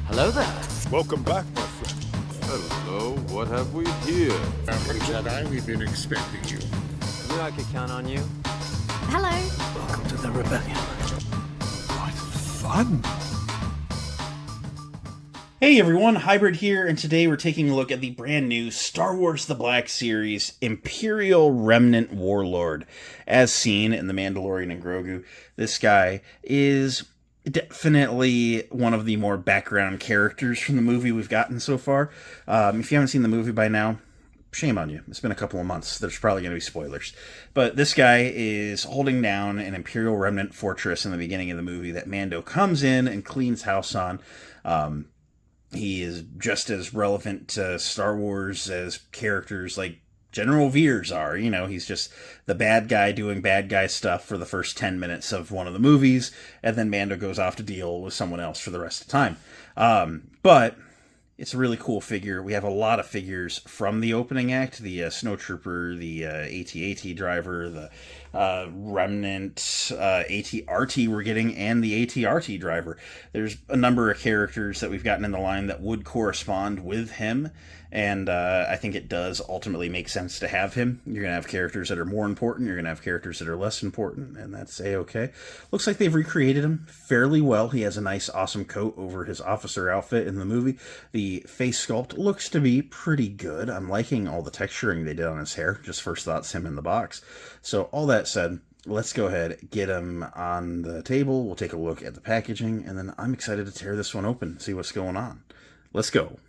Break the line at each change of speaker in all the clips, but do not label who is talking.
Hello there.
Welcome back, my friend.
Hello, what have we here?
Jedi, we've been expecting you.
Knew I could count on you.
Hello.
Welcome to the rebellion.
What fun!
Hey everyone, Hybrid here, and today we're taking a look at the brand new Star Wars The Black Series Imperial Remnant Warlord. As seen in The Mandalorian and Grogu, this guy is definitely one of the more background characters from the movie we've gotten so far. If you haven't seen the movie by now, shame on you. It's been a couple of months. There's probably going to be spoilers. But this guy is holding down an Imperial Remnant fortress in the beginning of the movie that Mando comes in and cleans house on. He is just as relevant to Star Wars as characters like General Veers are. You know, he's just the bad guy doing bad guy stuff for the first 10 minutes of one of the movies, and then Mando goes off to deal with someone else for the rest of the time. But it's a really cool figure. We have a lot of figures from the opening act. The Snowtrooper, the AT-AT driver, the Remnant AT-RT we're getting, and the AT-RT driver. There's a number of characters that we've gotten in the line that would correspond with him, and I think it does ultimately make sense to have him. You're going to have characters that are more important, you're going to have characters that are less important, and that's A-okay. Looks like they've recreated him fairly well. He has a nice, awesome coat over his officer outfit in the movie. The face sculpt looks to be pretty good. I'm liking all the texturing they did on his hair. Just first thoughts, him in the box. So all that said, let's go ahead, get him on the table. We'll take a look at the packaging, and then I'm excited to tear this one open, see what's going on. Let's go.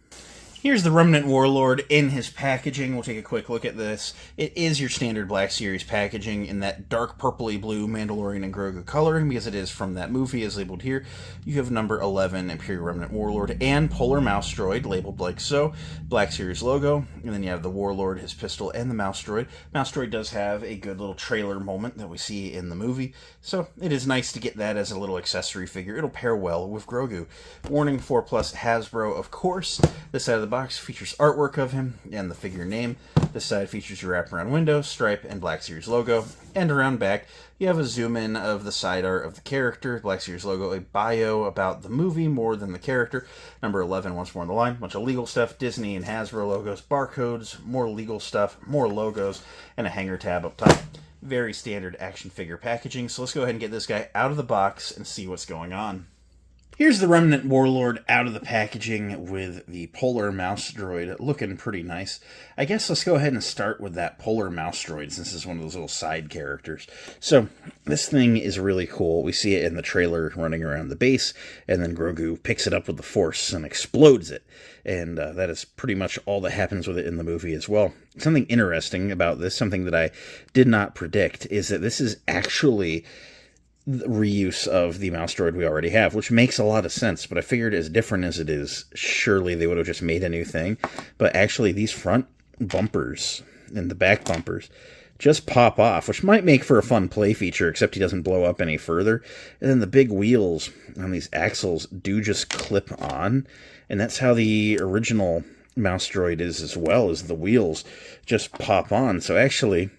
Here's the Remnant Warlord in his packaging. We'll take a quick look at this. It is your standard Black Series packaging in that dark purpley blue Mandalorian and Grogu coloring, because it is from that movie as labeled here. You have number 11 Imperial Remnant Warlord and Polar Mouse Droid labeled like so. Black Series logo, and then you have the Warlord, his pistol, and the Mouse Droid. Mouse Droid does have a good little trailer moment that we see in the movie, so it is nice to get that as a little accessory figure. It'll pair well with Grogu. Warning 4+ Hasbro, of course. This side of the box features artwork of him and the figure name. This side features your wraparound window, stripe, and Black Series logo. And around back, you have a zoom in of the side art of the character, Black Series logo, a bio about the movie more than the character. Number 11, once more in the line, bunch of legal stuff, Disney and Hasbro logos, barcodes, more legal stuff, more logos, and a hanger tab up top. Very standard action figure packaging. So let's go ahead and get this guy out of the box and see what's going on. Here's the Remnant Warlord out of the packaging with the Polar Mouse Droid, looking pretty nice. I guess let's go ahead and start with that Polar Mouse Droid, since this is one of those little side characters. So, this thing is really cool. We see it in the trailer running around the base, and then Grogu picks it up with the Force and explodes it. And that is pretty much all that happens with it in the movie as well. Something interesting about this, something that I did not predict, is that this is actually the reuse of the mouse droid we already have, which makes a lot of sense, but I figured as different as it is, surely they would have just made a new thing. But actually, these front bumpers and the back bumpers just pop off, which might make for a fun play feature, except he doesn't blow up any further. And then the big wheels on these axles do just clip on, and that's how the original mouse droid is as well, as the wheels just pop on. So actually,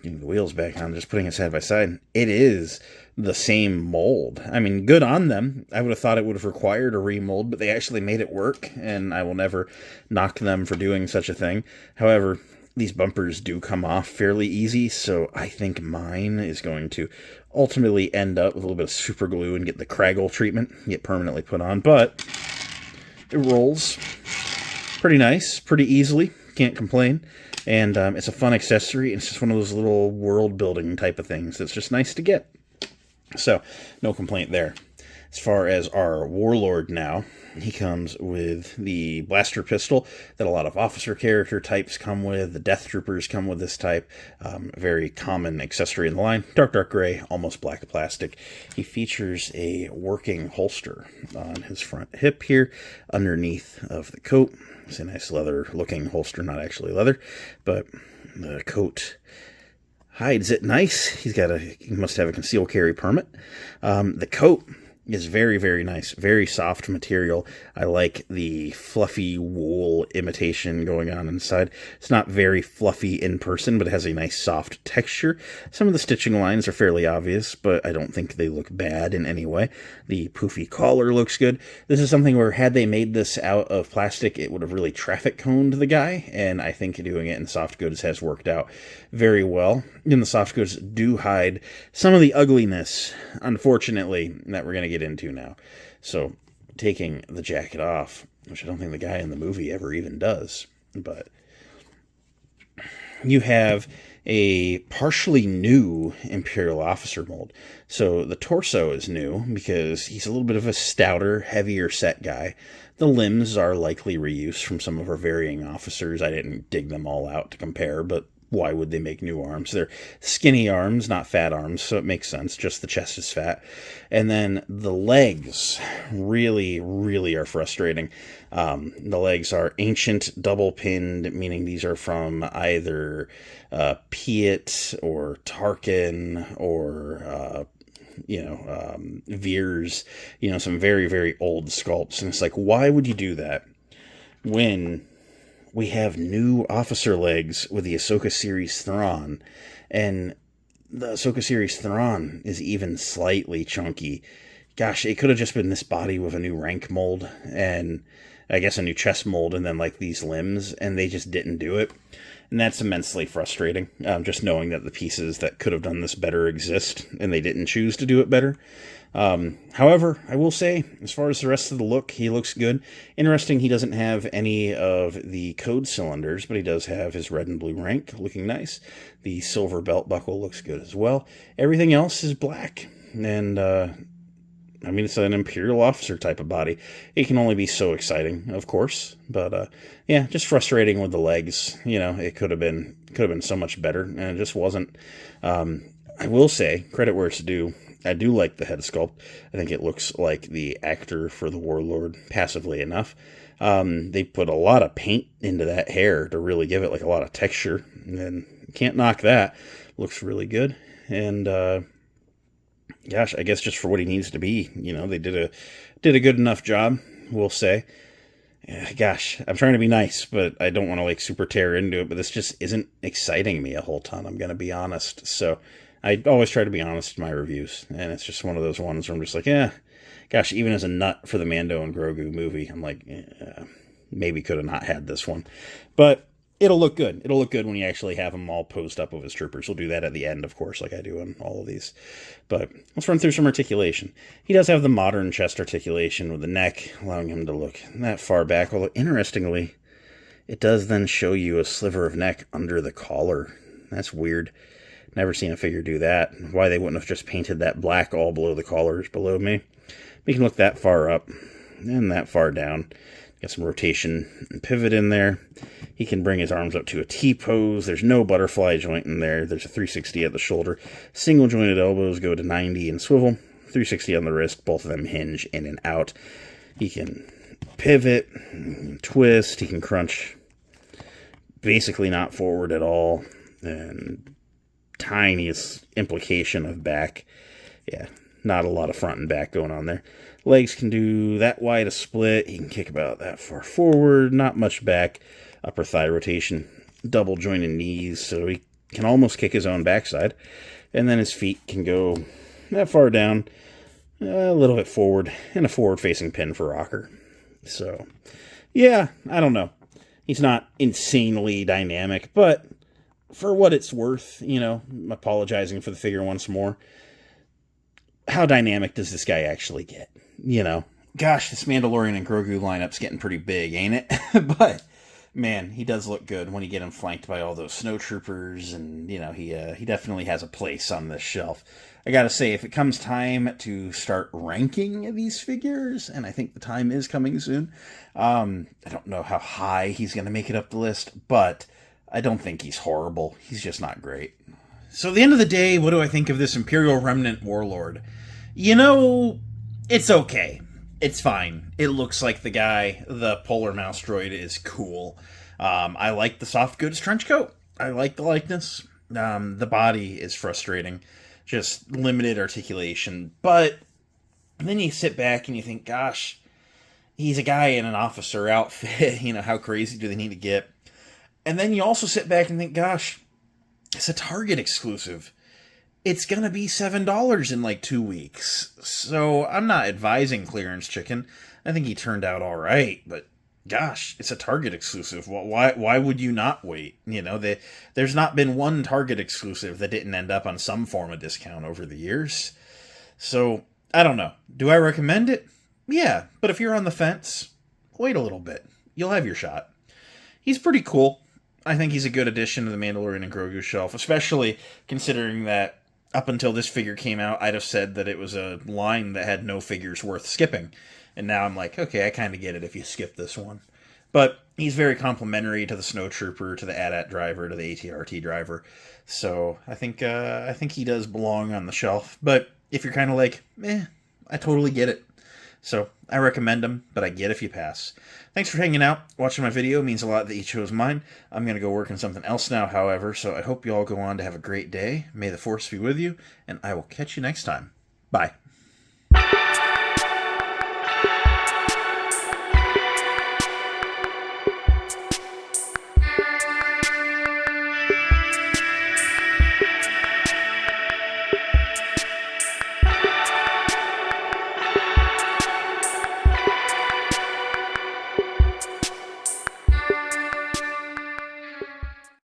getting the wheels back on, just putting it side by side, it is the same mold. I mean, good on them. I would have thought it would have required a remold, but they actually made it work, and I will never knock them for doing such a thing. However, these bumpers do come off fairly easy, so I think mine is going to ultimately end up with a little bit of super glue and get the Craggle treatment, get permanently put on, but it rolls pretty nice, pretty easily, can't complain. And it's a fun accessory. It's just one of those little world-building type of things that's just nice to get. So, no complaint there. As far as our Warlord now, he comes with the blaster pistol that a lot of officer character types come with. The Death Troopers come with this type. Very common accessory in the line. Dark gray, almost black plastic. He features a working holster on his front hip here, underneath of the coat. It's a nice leather-looking holster, not actually leather, but the coat hides it nice. He must have a concealed carry permit. The coat is very, very nice. Very soft material. I like the fluffy wool imitation going on inside. It's not very fluffy in person, but it has a nice soft texture. Some of the stitching lines are fairly obvious, but I don't think they look bad in any way. The poofy collar looks good. This is something where had they made this out of plastic, it would have really traffic coned the guy, and I think doing it in soft goods has worked out very well. And the soft goods do hide some of the ugliness, unfortunately, that we're going to get into now. So, taking the jacket off, which I don't think the guy in the movie ever even does, but you have a partially new Imperial officer mold. So the torso is new because he's a little bit of a stouter, heavier set guy. The limbs are likely reuse from some of our varying officers. I didn't dig them all out to compare, but why would they make new arms? They're skinny arms, not fat arms, so it makes sense. Just the chest is fat. And then the legs really, really are frustrating. The legs are ancient double-pinned, meaning these are from either Piet or Tarkin or Veers, some very, very old sculpts. And it's like, why would you do that when we have new officer legs with the Ahsoka series Thrawn, and the Ahsoka series Thrawn is even slightly chunky. Gosh, it could have just been this body with a new rank mold, and I guess a new chest mold, and then like these limbs, and they just didn't do it. And that's immensely frustrating, just knowing that the pieces that could have done this better exist, and they didn't choose to do it better. However, I will say, as far as the rest of the look, he looks good. Interesting, he doesn't have any of the code cylinders, but he does have his red and blue rank, looking nice. The silver belt buckle looks good as well. Everything else is black, and it's an Imperial officer type of body. It can only be so exciting, of course, but just frustrating with the legs. It could have been so much better, and it just wasn't. I will say, credit where it's due, I do like the head sculpt. I think it looks like the actor for the Warlord, passively enough. They put a lot of paint into that hair to really give it like a lot of texture, and can't knock that. Looks really good, and gosh, I guess just for what he needs to be, they did a good enough job, we'll say. Gosh, I'm trying to be nice, but I don't want to super tear into it, but this just isn't exciting me a whole ton, I'm going to be honest. So I always try to be honest in my reviews, and it's just one of those ones where I'm just like, gosh, even as a nut for the Mando and Grogu movie, I'm like, maybe could have not had this one. But it'll look good. It'll look good when you actually have them all posed up with his troopers. We'll do that at the end, of course, like I do in all of these. But let's run through some articulation. He does have the modern chest articulation with the neck, allowing him to look that far back. Although, interestingly, it does then show you a sliver of neck under the collar. That's weird. Never seen a figure do that. Why they wouldn't have just painted that black all below the collars below me. We can look that far up and that far down. Got some rotation and pivot in there. He can bring his arms up to a T-pose. There's no butterfly joint in there. There's a 360 at the shoulder. Single jointed elbows go to 90 and swivel. 360 on the wrist. Both of them hinge in and out. He can pivot, twist. He can crunch. Basically not forward at all. And tiniest implication of back. Yeah, not a lot of front and back going on there. Legs can do that wide a split. He can kick about that far forward. Not much back. Upper thigh rotation. Double jointed knees, so he can almost kick his own backside. And then his feet can go that far down, a little bit forward, and a forward-facing pin for rocker. So, yeah, I don't know. He's not insanely dynamic, but for what it's worth, I'm apologizing for the figure once more. How dynamic does this guy actually get? Gosh, this Mandalorian and Grogu lineup's getting pretty big, ain't it? But man, he does look good when you get him flanked by all those snowtroopers, and he definitely has a place on this shelf. I gotta say, if it comes time to start ranking these figures, and I think the time is coming soon, I don't know how high he's gonna make it up the list, but I don't think he's horrible. He's just not great. So at the end of the day, what do I think of this Imperial Remnant Warlord? It's okay. It's fine. It looks like the guy. The polar mouse droid is cool. I like the soft goods trench coat. I like the likeness. The body is frustrating. Just limited articulation. But And then you sit back and you think, gosh, he's a guy in an officer outfit. How crazy do they need to get? And then you also sit back and think, gosh, it's a Target exclusive. It's going to be $7 in like 2 weeks. So I'm not advising clearance chicken. I think he turned out all right, but gosh, it's a Target exclusive. Why would you not wait? There's not been one Target exclusive that didn't end up on some form of discount over the years. So I don't know. Do I recommend it? Yeah, but if you're on the fence, wait a little bit. You'll have your shot. He's pretty cool. I think he's a good addition to the Mandalorian and Grogu shelf, especially considering that up until this figure came out, I'd have said that it was a line that had no figures worth skipping. And now I'm like, okay, I kind of get it if you skip this one. But he's very complimentary to the Snowtrooper, to the AT-AT driver, to the AT-RT driver. So I think he does belong on the shelf. But if you're kind of like, I totally get it. So I recommend him, but I get if you pass. Thanks for hanging out. Watching my video means a lot that you chose mine. I'm going to go work on something else now, however, so I hope you all go on to have a great day. May the Force be with you, and I will catch you next time. Bye.